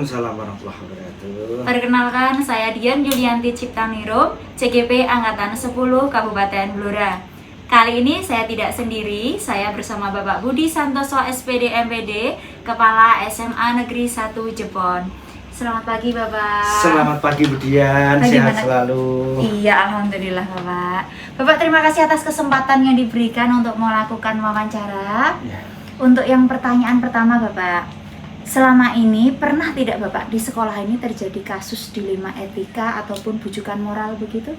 Waalaikumsalam warahmatullahi wabarakatuh. Perkenalkan, saya Dian Yulianti Ciptaniro, CGP Angkatan 10 Kabupaten Blora. Kali ini saya tidak sendiri, saya bersama Bapak Budi Santoso SPD MPD, Kepala SMA Negeri 1 Jepon. Selamat pagi Bapak. Selamat pagi Budian, Bagaimana? sehat selalu. Iya, Alhamdulillah Bapak. Bapak terima kasih atas kesempatan yang diberikan untuk melakukan wawancara. Ya. Untuk yang pertanyaan pertama Bapak, selama ini pernah tidak Bapak di sekolah ini terjadi kasus dilema etika ataupun bujukan moral begitu?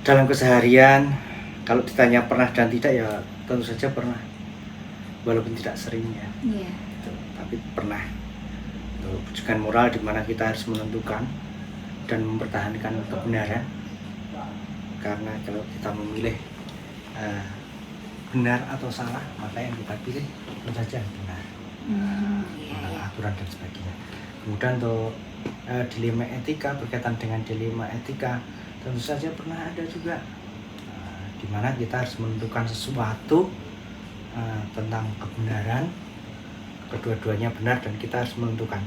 Dalam keseharian, kalau ditanya pernah dan tidak ya tentu saja pernah. Walaupun tidak sering ya, Iya. tapi pernah. Bujukan moral di mana kita harus menentukan dan mempertahankan kebenaran. Karena kalau kita memilih benar atau salah, maka yang kita pilih tentu saja yang benar. Iya. Aturan dan sebagainya. Kemudian untuk dilema etika, berkaitan dengan dilema etika, tentu saja pernah ada juga di mana kita harus menentukan sesuatu tentang kebenaran, kedua-duanya benar dan kita harus menentukan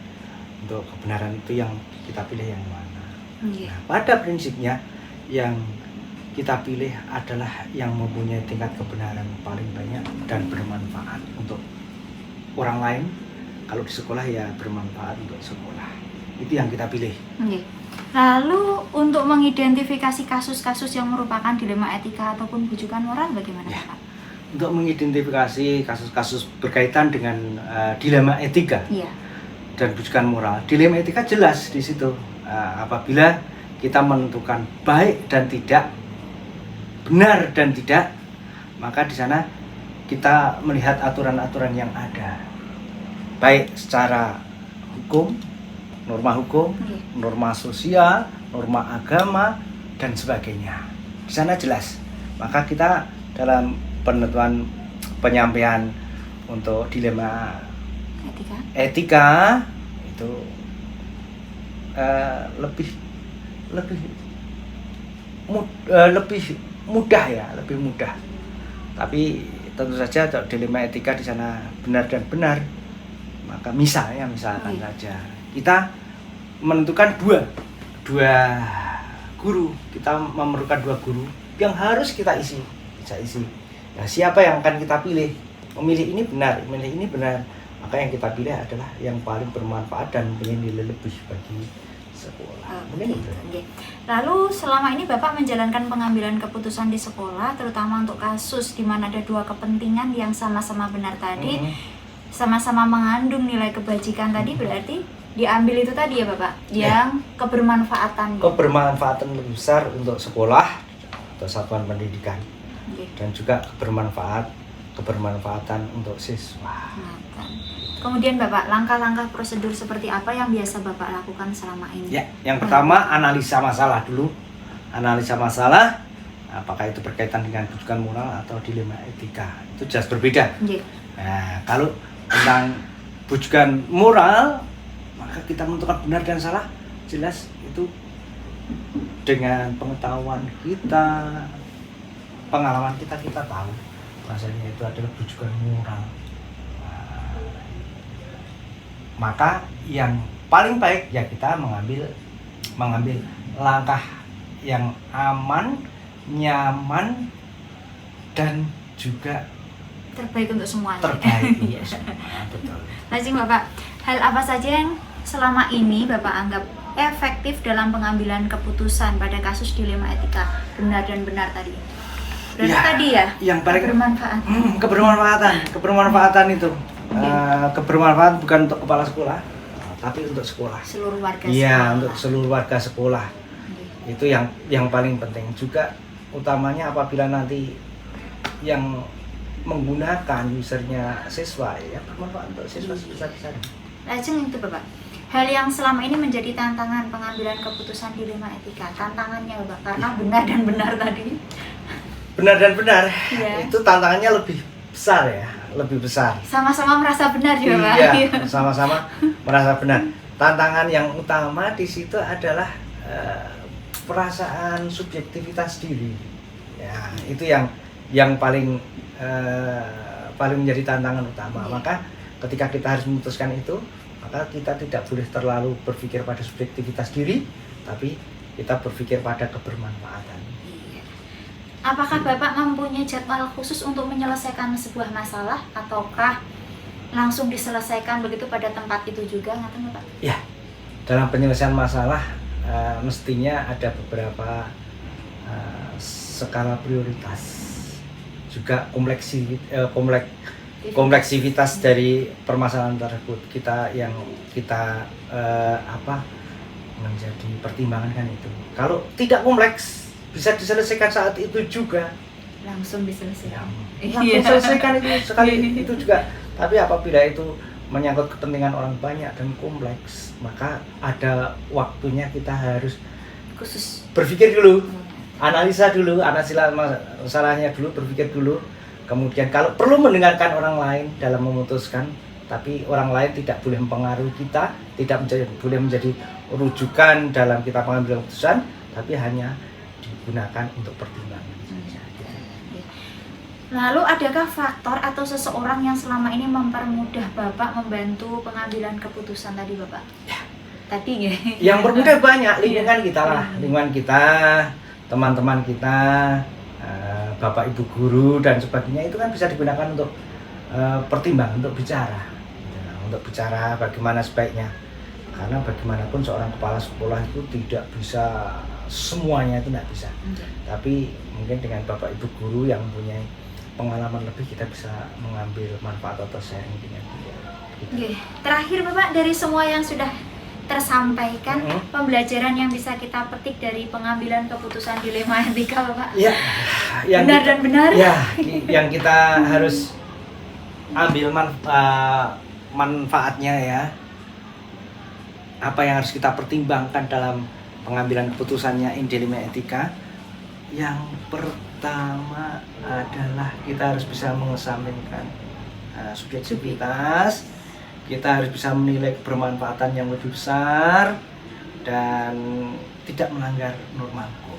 untuk kebenaran itu yang kita pilih yang mana. Iya. Nah, pada prinsipnya yang kita pilih adalah yang mempunyai tingkat kebenaran paling banyak dan bermanfaat untuk orang lain. Kalau di sekolah ya bermanfaat untuk sekolah. Itu yang kita pilih. Iya. Lalu untuk mengidentifikasi kasus-kasus yang merupakan dilema etika ataupun bujukan moral bagaimana Ya. Bapak? Untuk mengidentifikasi kasus-kasus berkaitan dengan dilema etika Iya. dan bujukan moral. Dilema etika jelas di situ. Apabila kita menentukan baik dan tidak, benar dan tidak, maka di sana kita melihat aturan-aturan yang ada. Baik secara hukum, norma hukum, Iya. norma sosial, norma agama dan sebagainya. Di sana jelas. Maka kita dalam penentuan penyampaian untuk dilema etika itu lebih mudah ya, lebih mudah. Tapi tentu saja dilema etika di sana benar dan benar. Maka misalkan saja kita menentukan dua guru, kita memerlukan dua guru yang harus kita isi. Nah, siapa yang akan kita pilih? Memilih ini benar, memilih ini benar. Maka yang kita pilih adalah yang paling bermanfaat dan punya nilai lebih bagi sekolah. Mungkin itu. Oke. Lalu selama ini Bapak menjalankan pengambilan keputusan di sekolah, terutama untuk kasus di mana ada dua kepentingan yang sama-sama benar tadi, sama-sama mengandung nilai kebajikan tadi, berarti diambil itu tadi ya Bapak, yang kebermanfaatan. Kebermanfaatan lebih besar untuk sekolah atau satuan pendidikan. Dan juga kebermanfaatan untuk siswa. Kemudian Bapak, langkah-langkah prosedur seperti apa yang biasa Bapak lakukan selama ini? Ya, yang pertama analisa masalah dulu. Analisa masalah, apakah itu berkaitan dengan bujukan moral atau dilema etika. Itu jelas berbeda. Nah, kalau tentang bujukan moral, maka kita menentukan benar dan salah, jelas itu dengan pengetahuan kita, pengalaman kita tahu bahasanya itu adalah bujukan moral. Maka yang paling baik ya kita mengambil langkah yang aman, nyaman dan juga Terbaik untuk semuanya. terbaik untuk semua. Betul. Lajeng Bapak, hal apa saja yang selama ini Bapak anggap efektif dalam pengambilan keputusan pada kasus dilema etika benar dan benar tadi? Berarti Ya, tadi ya, yang paling bermanfaat. kebermanfaatan itu kebermanfaat bukan untuk kepala sekolah, tapi untuk sekolah. Seluruh warga Iya, sekolah. untuk seluruh warga sekolah. Itu yang paling penting juga, utamanya apabila nanti yang menggunakan usernya siswa ya bermanfaat untuk siswa sebesar-besarnya. Lajeng itu Bapak, hal yang selama ini menjadi tantangan pengambilan keputusan dilema etika, tantangannya Bapak, karena benar dan benar tadi. Benar dan benar, Iya. itu tantangannya lebih besar ya, lebih besar. Sama-sama merasa benar juga Pak. Iya, sama-sama merasa benar. Tantangan yang utama di situ adalah perasaan subjektivitas diri. Ya, itu yang paling menjadi tantangan utama. Maka ketika kita harus memutuskan itu, Maka kita tidak boleh terlalu berpikir pada subjektivitas diri, tapi kita berpikir pada kebermanfaatan. Apakah Bapak mempunyai jadwal khusus untuk menyelesaikan sebuah masalah ataukah langsung diselesaikan begitu pada tempat itu juga, ngaten Bapak? Ya, dalam penyelesaian masalah mestinya ada beberapa skala prioritas, juga kompleksivitas dari permasalahan tersebut. Yang kita menjadi pertimbangan kan itu. Kalau tidak kompleks, bisa diselesaikan saat itu juga. Langsung diselesaikan. Langsung selesaikan itu sekali itu juga. Tapi apabila itu menyangkut kepentingan orang banyak dan kompleks, maka ada waktunya kita harus Khusus berpikir dulu, analisa masalahnya dulu, berpikir dulu. Kemudian kalau perlu mendengarkan orang lain dalam memutuskan, tapi orang lain tidak boleh mempengaruhi kita, tidak boleh menjadi rujukan dalam kita mengambil keputusan, tapi hanya digunakan untuk pertimbangan saja. Lalu adakah faktor atau seseorang yang selama ini mempermudah Bapak membantu pengambilan keputusan tadi Bapak? Ya. Tadi ya? Yang bermudah banyak, lingkungan kita lah, lingkungan kita, teman-teman kita, bapak ibu guru dan sebagainya, itu kan bisa digunakan untuk pertimbangan, untuk bicara, untuk bicara bagaimana sebaiknya. Karena bagaimanapun seorang kepala sekolah itu tidak bisa semuanya, itu tidak bisa. Tapi mungkin dengan bapak ibu guru yang mempunyai pengalaman lebih, kita bisa mengambil manfaat atau sharing dengan dia. Gitu. Terakhir Bapak, dari semua yang sudah tersampaikan, pembelajaran yang bisa kita petik dari pengambilan keputusan dilema etika Bapak? Ya, yang benar dan benar. Ya, yang kita harus ambil manfaatnya ya. Apa yang harus kita pertimbangkan dalam pengambilan keputusannya dilema etika? Yang pertama adalah kita harus bisa mengesampingkan subjektivitas. Kita harus bisa menilai kebermanfaatan yang lebih besar dan tidak melanggar norma hukum.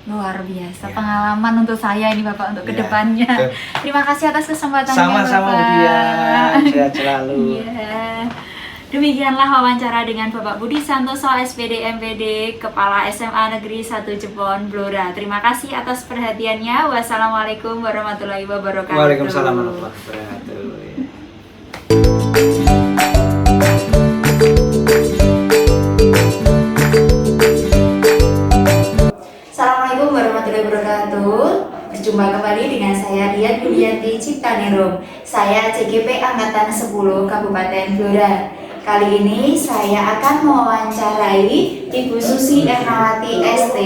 Luar biasa, Ya. Pengalaman untuk saya ini Bapak, untuk kedepannya. Terima kasih atas kesempatannya Sama-sama Bapak. dia, sehat selalu. Iya. Demikianlah wawancara dengan Bapak Budi Santoso, SPD MPD, Kepala SMA Negeri 1 Jepon, Blora. Terima kasih atas perhatiannya. Wassalamualaikum warahmatullahi wabarakatuh. Waalaikumsalam warahmatullahi wabarakatuh. Assalamualaikum warahmatullahi wabarakatuh. Berjumpa kembali dengan saya Dian Yulianti Ciptaningrum. Saya CGP Angkatan 10 Kabupaten Blora. Kali ini saya akan mewawancarai Ibu Susi Ernawati ST,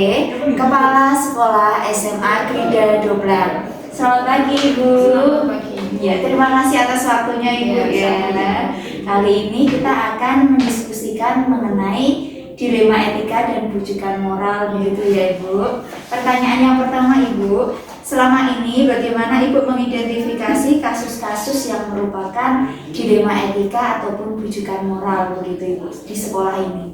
Kepala Sekolah SMA Grida Doblang. Selamat pagi Ibu. Selamat pagi. Ya, terima kasih atas waktunya Ibu ya. Kali ini kita akan mendiskusikan mengenai dilema etika dan bujukan moral, begitu ya Ibu. Pertanyaan yang pertama Ibu, selama ini bagaimana Ibu mengidentifikasi kasus-kasus yang merupakan dilema etika ataupun bujukan moral, begitu Ibu, di sekolah ini?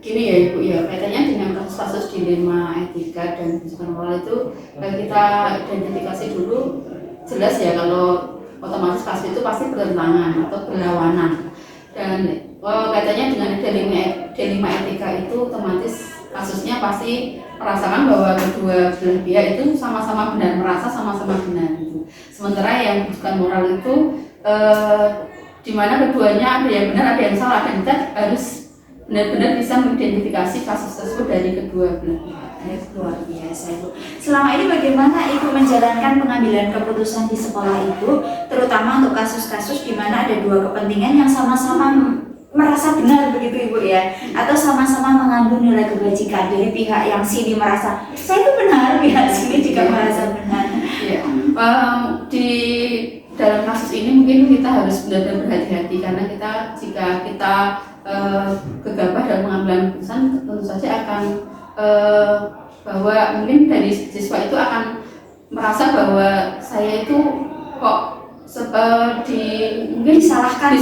Gini ya Ibu ya, kaitannya dengan kasus-kasus dilema etika dan bujukan moral itu kita identifikasi dulu. Jelas ya, kalau otomatis kasus itu pasti bertentangan atau berlawanan. Dan kaitannya dengan dilema etika itu otomatis kasusnya pasti merasakan bahwa kedua belah pihak itu sama-sama benar, merasa sama-sama benar gitu. Sementara yang bukan moral itu di mana keduanya ada yang benar, ada yang salah, dan kita harus benar-benar bisa mengidentifikasi kasus tersebut dari kedua belah pihak. Luar biasa Ibu. Selama ini bagaimana Ibu menjalankan pengambilan keputusan di sekolah Ibu, terutama untuk kasus-kasus di mana ada dua kepentingan yang sama-sama merasa benar, begitu Ibu ya, atau sama-sama mengandung nilai kebajikan. Dari pihak yang sini merasa saya itu benar, pihak sini juga merasa benar. Ya. Di dalam kasus ini mungkin kita harus benar-benar berhati-hati, karena jika kita gegabah dalam pengambilan keputusan, tentu saja akan bahwa mungkin dari siswa itu akan merasa bahwa saya itu kok mungkin disalahkan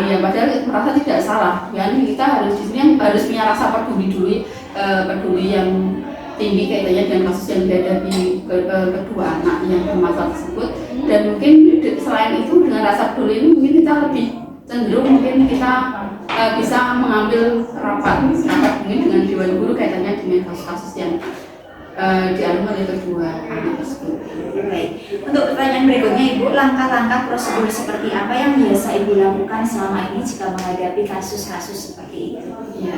ya, padahal merasa tidak salah. Ya, kita harus di sini harus punya rasa peduli dulu, peduli yang tinggi kaitannya dengan kasus yang dihadapi kedua anak yang bermasalah tersebut. Dan mungkin selain itu, dengan rasa peduli ini mungkin kita lebih cenderung mungkin kita bisa mengambil rapat mungkin dengan Dewan Guru kaitannya dengan kasus-kasus yang dialami oleh kedua anak tersebut. Baik. Untuk pertanyaan berikutnya Ibu, langkah-langkah prosedur seperti apa yang biasa Ibu lakukan selama ini jika menghadapi kasus-kasus seperti itu? Ya,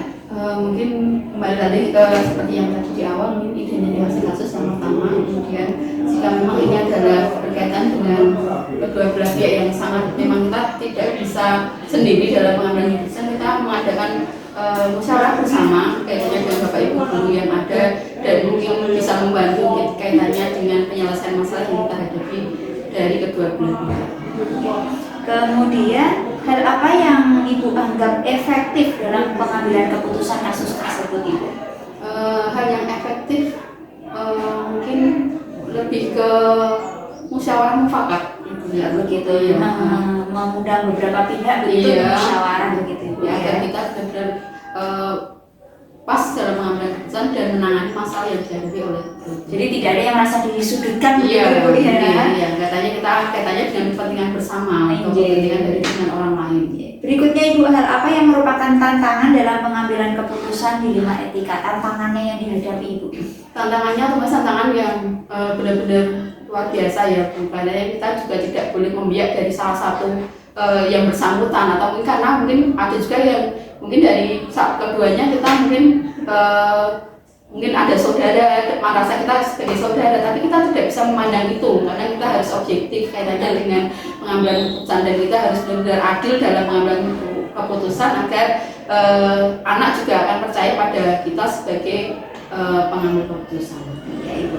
mungkin kembali tadi seperti yang tadi di awal, mungkin identifikasi kasus yang pertama, kemudian jika memang ini adalah berkaitan dengan kedua belah pihak yang sangat memang kita tidak bisa sendiri dalam pengambilan keputusan, kita mengadakan musyawarah bersama kaitannya dengan Bapak Ibu guru yang ada dan mungkin bisa membantu kaitannya dengan penyelesaian masalah yang kita hadapi dari kedua belah pihak. Kemudian hal apa yang Ibu anggap efektif dalam pengambilan keputusan kasus tersebut Ibu? Hal yang efektif mungkin lebih ke musyawarah mufakat Ya begitu ya. Mengundang beberapa pihak begitu musyawarah begitu Ibu. Ya, agar kita benar-benar pas dalam mengambil keputusan dan menangani masalah yang dihadapi oleh Jadi tidak ada yang merasa disudutkan iya, begitu ya. Iya, katanya dengan kepentingan bersama atau kepentingan dari dengan orang lain. Berikutnya Ibu, hal apa yang merupakan tantangan dalam pengambilan keputusan di 5 etika? Tantangannya yang dihadapi Ibu? Tantangannya tantangan yang benar-benar luar biasa ya, Bu. Karena kita juga tidak boleh membiak dari salah satu yang bersangkutan atau mungkin karena mungkin ada juga yang mungkin dari keduanya kita mungkin ada saudara, merasa kita sebagai saudara, tapi kita tidak bisa memandang itu karena kita harus objektif kaitannya dengan pengambilan keputusan dan kita harus benar-benar adil dalam pengambilan keputusan agar anak juga akan percaya pada kita sebagai pengambil keputusan. Ya Ibu.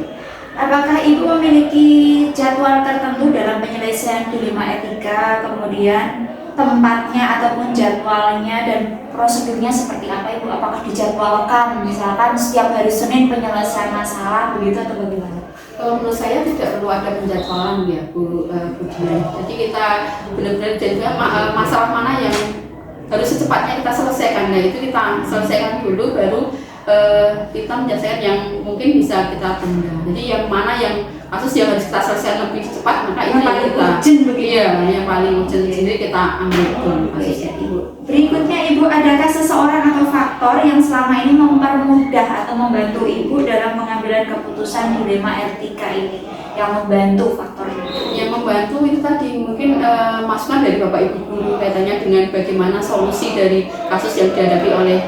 Apakah Ibu memiliki jadwal tertentu dalam penyelesaian di 5 etika, kemudian tempatnya ataupun jadwalnya dan prosedurnya seperti apa Ibu? Apakah dijadwalkan misalkan setiap hari Senin penyelesaian masalah begitu atau bagaimana? Kalau menurut saya tidak perlu ada penjadwalan ya Bu Dian. Jadi kita benar-benar jadikan masalah mana yang harus secepatnya kita selesaikan. Nah itu kita selesaikan dulu baru kita menyelesaikan yang mungkin bisa kita tunda. Jadi yang mana yang kasus yang harus kita selesaikan lebih cepat maka yang ini paling kita urgent begitu. Iya, yang paling urgent sendiri kita ambil itu kasusnya. Ibu. Berikutnya Ibu, adakah seseorang atau faktor yang selama ini mempermudah atau membantu Ibu dalam pengambilan keputusan di 5 etika ini? Yang membantu faktor ini? Yang membantu itu tadi mungkin masukan dari Bapak Ibu guru kaitannya dengan bagaimana solusi dari kasus yang dihadapi oleh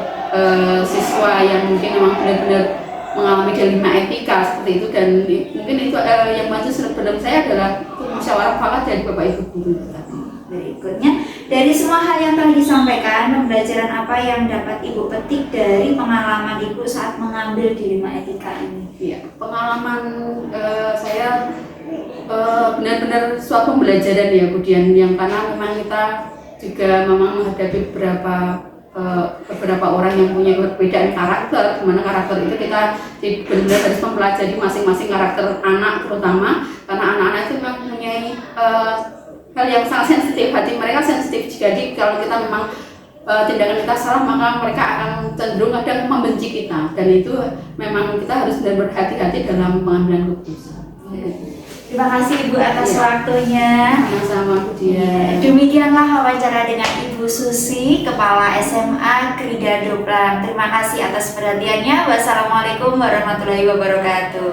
siswa yang mungkin memang benar-benar mengalami dilema etika seperti itu dan mungkin itu yang bantu sebelum saya adalah musyawarah mufakat dari Bapak Ibu guru itu tadi. Berikutnya, dari semua hal yang telah disampaikan, pembelajaran apa yang dapat Ibu petik dari pengalaman Ibu saat mengambil di 5 etika ini? Iya, pengalaman saya benar-benar suatu pembelajaran ya Bu Dian, yang karena memang kita juga memang menghadapi beberapa orang yang punya perbedaan karakter, dimana karakter itu kita benar-benar harus mempelajari masing-masing karakter anak terutama karena anak-anak itu memang mempunyai hal yang sangat sensitif, hati mereka sensitif. Jadi kalau kita memang tindakan kita salah maka mereka akan cenderung kadang membenci kita dan itu memang kita harus benar-benar berhati-hati dalam pengambilan keputusan. Terima kasih Ibu atas waktunya. Sama-sama Bu Dian. Demikianlah wawancara dengan Ibu Susi, Kepala SMA Krida Doplang. Terima kasih atas perhatiannya. Wassalamualaikum warahmatullahi wabarakatuh.